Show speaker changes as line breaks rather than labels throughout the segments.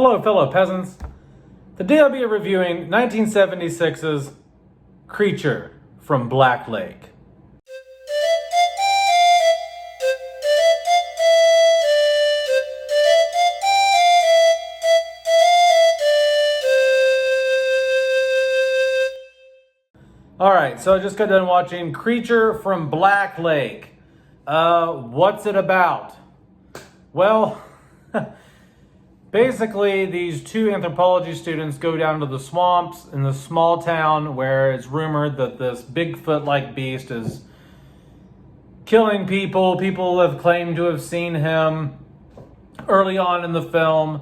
Hello, fellow peasants. Today I'll be reviewing 1976's Creature from Black Lake. Alright, so I just got done watching Creature from Black Lake. What's it about? Well, basically, these two anthropology students go down to the swamps in this small town where it's rumored that this Bigfoot-like beast is killing people. People have claimed to have seen him. Early on in the film,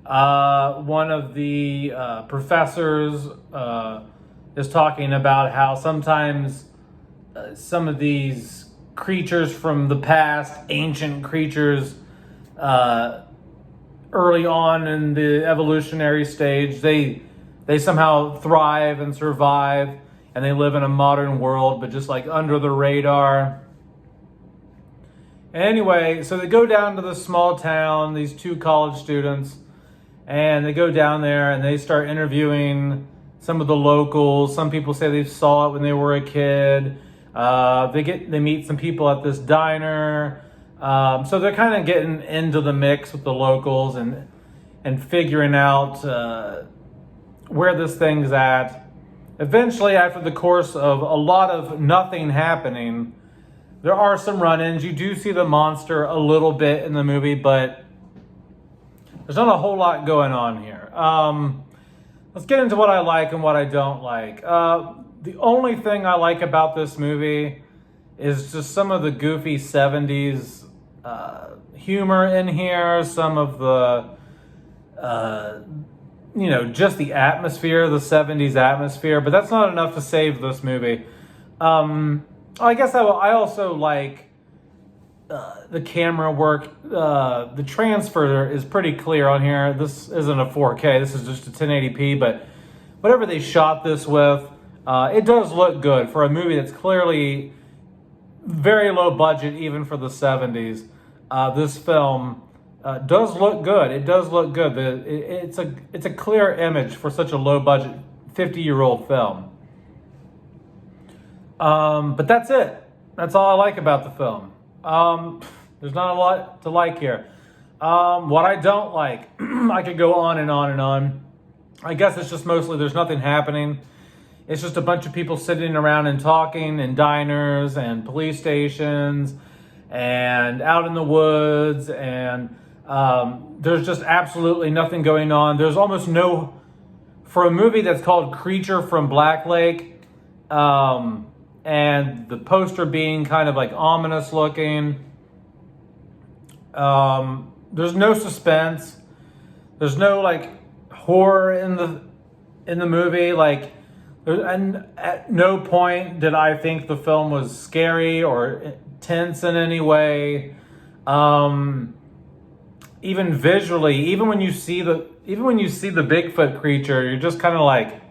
one of the professors is talking about how sometimes some of these creatures from the past, ancient creatures, early on in the evolutionary stage, they somehow thrive and survive, and they live in a modern world, but just like under the radar. Anyway, so they go down to this small town, these two college students, and they go down there and they start interviewing some of the locals. Some people say they saw it when they were a kid. They meet some people at this diner. So they're kind of getting into the mix with the locals and figuring out where this thing's at. Eventually, after the course of a lot of nothing happening, there are some run-ins. You do see the monster a little bit in the movie, but there's not a whole lot going on here. Let's get into what I like and what I don't like. The only thing I like about this movie is just some of the goofy 70s humor in here, some of the, just the atmosphere, the 70s atmosphere, but that's not enough to save this movie. I guess I also like the camera work. The transfer is pretty clear on here. This isn't a 4K, this is just a 1080p, but whatever they shot this with, it does look good for a movie that's clearly very low budget, even for the 70s. This film does look good. It does look good. It's a clear image for such a low budget 50-year-old film. But that's it. That's all I like about the film. There's not a lot to like here. What I don't like, I could go on and on and on. I guess it's just mostly there's nothing happening. It's just a bunch of people sitting around and talking in diners and police stations and out in the woods, and there's just absolutely nothing going on. There's almost no, for a movie that's called Creature from Black Lake, and the poster being kind of like ominous looking, there's no suspense. There's no like horror in the movie. Like, and at no point did I think the film was scary or tense in any way. Even visually, even when you see the Bigfoot creature, you're just kind of like,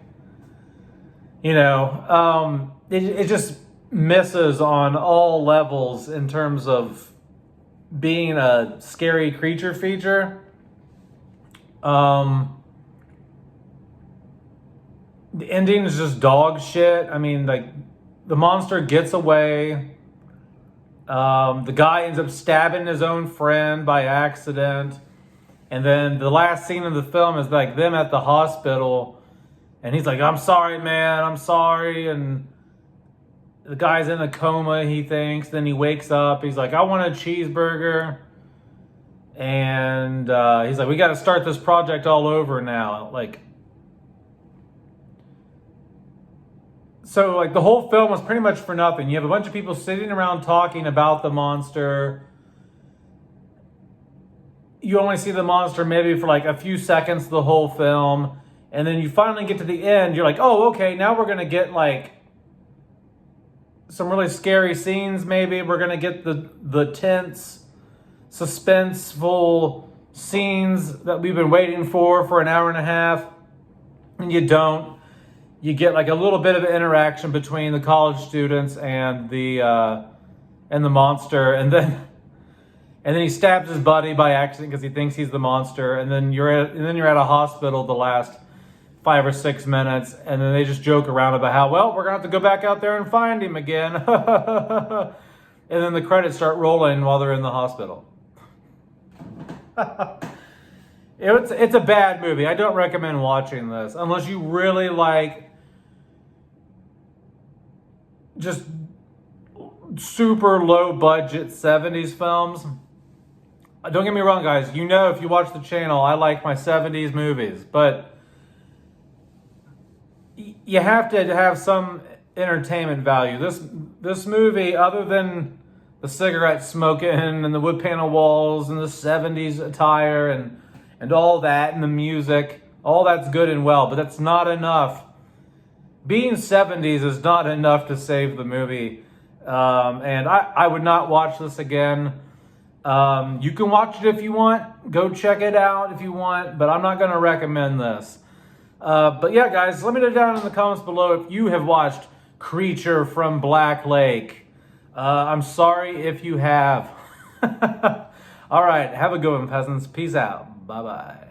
it just misses on all levels in terms of being a scary creature feature. The ending is just dog shit. I mean, like, the monster gets away. The guy ends up stabbing his own friend by accident. And then the last scene of the film is like them at the hospital. And he's like, "I'm sorry, man, I'm sorry." And the guy's in a coma, he thinks. Then he wakes up. He's like, "I want a cheeseburger." And he's like, "We got to start this project all over now." So the whole film was pretty much for nothing. You have a bunch of people sitting around talking about the monster. You only see the monster maybe for like a few seconds the whole film. And then you finally get to the end. You're like, oh, okay, now we're going to get like some really scary scenes maybe. We're going to get the tense, suspenseful scenes that we've been waiting for an hour and a half. And you don't. You get like a little bit of interaction between the college students and the monster, and and then he stabs his buddy by accident because he thinks he's the monster, and then you're at a hospital the last 5 or 6 minutes, and then they just joke around about how, well, we're gonna have to go back out there and find him again. And then the credits start rolling while they're in the hospital. It's a bad movie. I don't recommend watching this unless you really like just super low budget 70s films. Don't get me wrong, guys. You know, if you watch the channel, I like my 70s movies, but you have to have some entertainment value. This movie, other than the cigarette smoking and the wood panel walls and the 70s attire and all that and the music, all that's good and well, but that's not enough. Being 70s is not enough to save the movie. And I would not watch this again. You can watch it if you want. Go check it out if you want, but I'm not going to recommend this. But yeah, guys, let me know down in the comments below if you have watched Creature from Black Lake. I'm sorry if you have. All right, have a good one, peasants. Peace out. Bye-bye.